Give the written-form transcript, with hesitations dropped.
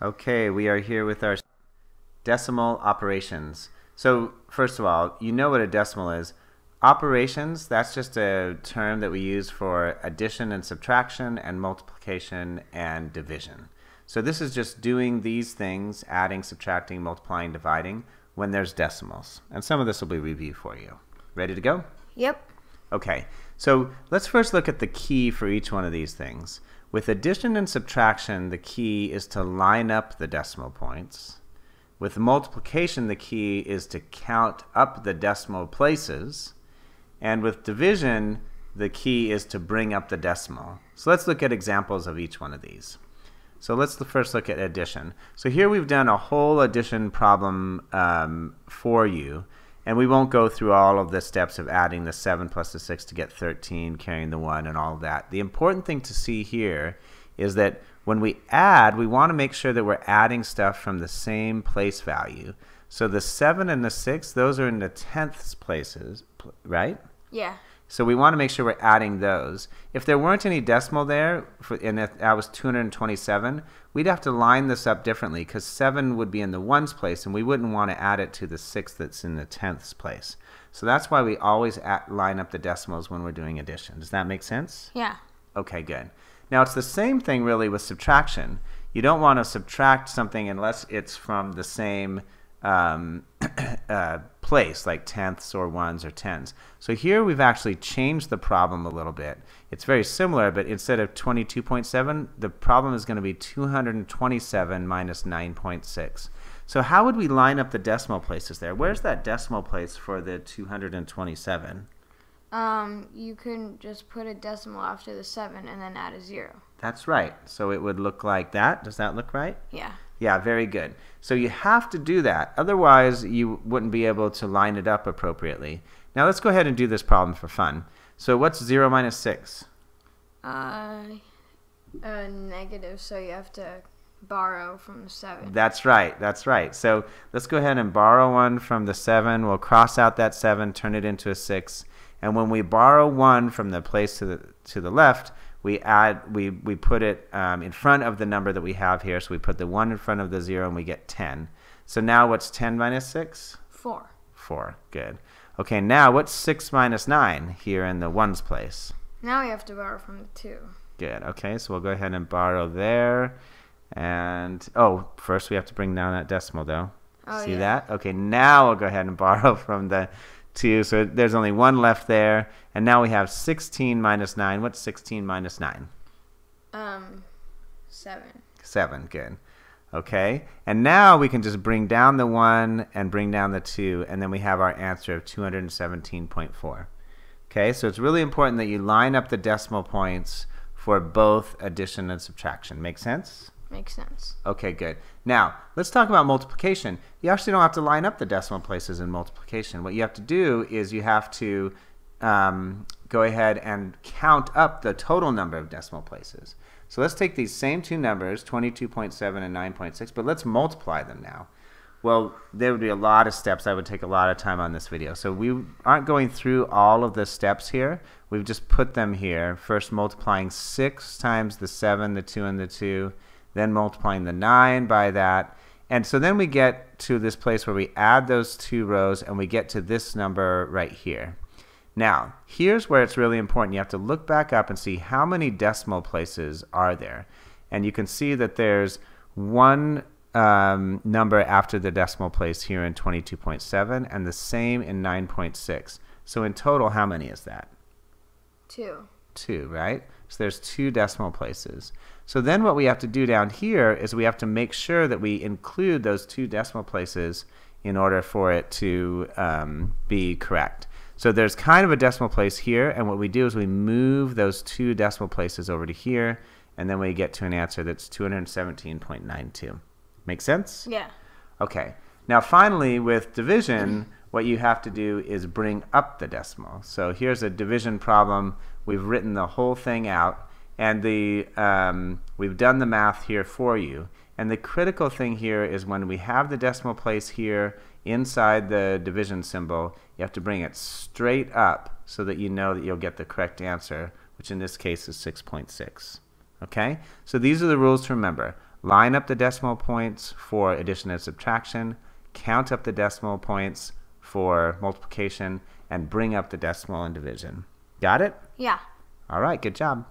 Okay, we are here with our decimal operations. So first of all, you know what a decimal is. Operations, that's just a term that we use for addition and subtraction and multiplication and division. So this is just doing these things, adding, subtracting, multiplying, dividing, when there's decimals. And some of this will be review for you. Ready to go? Yep. Okay, so let's first look at the key for each one of these things. With addition and subtraction, the key is to line up the decimal points. With multiplication, the key is to count up the decimal places. And with division, the key is to bring up the decimal. So let's look at examples of each one of these. So let's first look at addition. So here we've done a whole addition problem for you. And we won't go through all of the steps of adding the 7 plus the 6 to get 13, carrying the 1, and all of that. The important thing to see here is that when we add, we want to make sure that we're adding stuff from the same place value. So the 7 and the 6, those are in the tenths places, right? Yeah. So we want to make sure we're adding those. If there weren't any decimal there, and if that was 227, we'd have to line this up differently because 7 would be in the ones place, and we wouldn't want to add it to the 6 that's in the tenths place. So that's why we always line up the decimals when we're doing addition. Does that make sense? Yeah. Okay, good. Now it's the same thing really with subtraction. You don't want to subtract something unless it's from the same place, like tenths or ones or tens. So here we've actually changed the problem a little bit. It's very similar, but instead of 22.7, the problem is going to be 227 minus 9.6. So how would we line up the decimal places there? Where's that decimal place for the 227? You can just put a decimal after the 7 and then add a 0. That's right. So it would look like that. Does that look right? Yeah. Yeah, very good. So you have to do that. Otherwise, you wouldn't be able to line it up appropriately. Now let's go ahead and do this problem for fun. So what's 0 minus 6? Negative, so you have to borrow from the 7. That's right. That's right. So let's go ahead and borrow 1 from the 7. We'll cross out that 7, turn it into a 6. And when we borrow 1 from the place to the left, we put it in front of the number that we have here. So we put the 1 in front of the 0 and we get 10. So now what's 10 minus 6? 4. 4. Good. Okay, now what's 6 minus 9 here in the ones place? Now we have to borrow from the 2. Good. Okay, so we'll go ahead and borrow there. And, first we have to bring down that decimal though. Oh, See yeah. that? Okay, now we'll go ahead and borrow from the 2. So there's only 1 left there. And now we have 16 minus 9. What's 16 minus 9? 7. 7. Good. Okay. And now we can just bring down the 1 and bring down the 2. And then we have our answer of 217.4. Okay. So it's really important that you line up the decimal points for both addition and subtraction. Make sense? Makes sense. Okay, good. Now, let's talk about multiplication. You actually don't have to line up the decimal places in multiplication. What you have to do is you have to go ahead and count up the total number of decimal places. So let's take these same two numbers, 22.7 and 9.6, but let's multiply them now. Well, there would be a lot of steps. I would take a lot of time on this video. So we aren't going through all of the steps here. We've just put them here. First multiplying 6 times the 7, the 2, and the 2. Then multiplying the 9 by that. And so then we get to this place where we add those 2 rows and we get to this number right here. Now, here's where it's really important. You have to look back up and see how many decimal places are there. And you can see that there's one number after the decimal place here in 22.7 and the same in 9.6. So in total, how many is that? 2. 2, right? So there's 2 decimal places. So then what we have to do down here is we have to make sure that we include those 2 decimal places in order for it to be correct. So there's kind of a decimal place here, and what we do is we move those 2 decimal places over to here, and then we get to an answer that's 217.92. Make sense? Yeah. Okay. Now finally, with division, what you have to do is bring up the decimal. So here's a division problem. We've written the whole thing out, and we've done the math here for you. And the critical thing here is when we have the decimal place here inside the division symbol, you have to bring it straight up so that you know that you'll get the correct answer, which in this case is 6.6. Okay? So these are the rules to remember. line up the decimal points for addition and subtraction, count up the decimal points for multiplication, and bring up the decimal and division. Got it? Yeah. All right, good job.